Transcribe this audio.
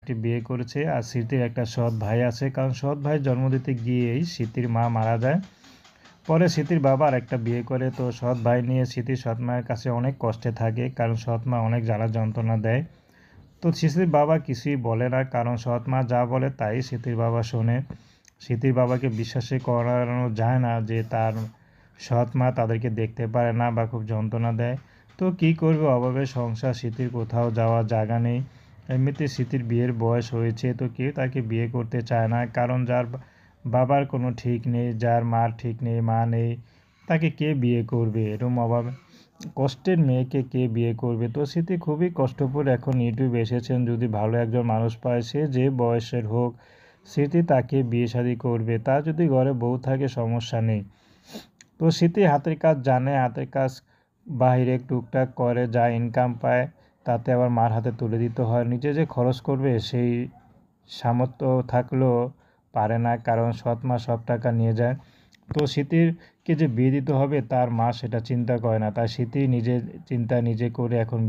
একটি বিয়ে করেছে। আর স্মৃতির একটা সৎ ভাই আছে, কারণ সৎ ভাই জন্ম দিতে গিয়েই স্মৃতির মা মারা যায়। পরে স্মৃতির বাবা আরেকটা বিয়ে করে। তো সৎ ভাই নিয়ে স্মৃতির সৎ মায়ের কাছে অনেক কষ্টে থাকে, কারণ সৎ মা অনেক জ্বালা যন্ত্রণা দেয়। তো স্মৃতির বাবা কিছুই বলে না, কারণ সৎ মা যা বলে তাই স্মৃতির বাবা শোনে। স্মৃতির বাবাকে বিশ্বাসই করানো যায় না যে তার সৎ মা তাদেরকে দেখতে পারে না বা খুব যন্ত্রণা দেয়। তো কী করবে, অভাবে সংসার, স্মৃতির কোথাও যাওয়ার জায়গা নেই। এমনিতে স্মৃতির বিয়ের বয়স হয়েছে, তো কেউ তাকে বিয়ে করতে চায় না, কারণ যার বাবার কোনো ঠিক নেই, যার মার ঠিক নেই, মা নেই, তাকে কে বিয়ে করবে? এরকম অভাবে কষ্টের মেয়েকে কে বিয়ে করবে? তো স্মৃতি খুবই কষ্ট করে এখন ইউটিউবে এসেছেন। যদি ভালো একজন মানুষ পায়, সে যে বয়সের হোক, স্মৃতি তাকে বিয়ে শাদী করবে। তার যদি ঘরে বউ থাকে সমস্যা নেই। তো স্মৃতি হাতের কাজ জানে, হাতের কাজ বাইরে টুকটাক করে, যা ইনকাম পায় তাতে আবার মার হাতে তুলে দিতে হয়। নিজে যে খরচ করবে সেই সামর্থ্য থাকলেও পারে না, কারণ সৎ মা সব টাকা নিয়ে যায়। তো স্মৃতিরকে যে বিয়ে দিতে হবে তার মা সেটা চিন্তা করে না, তাই স্মৃতি নিজের চিন্তা নিজে করে এখন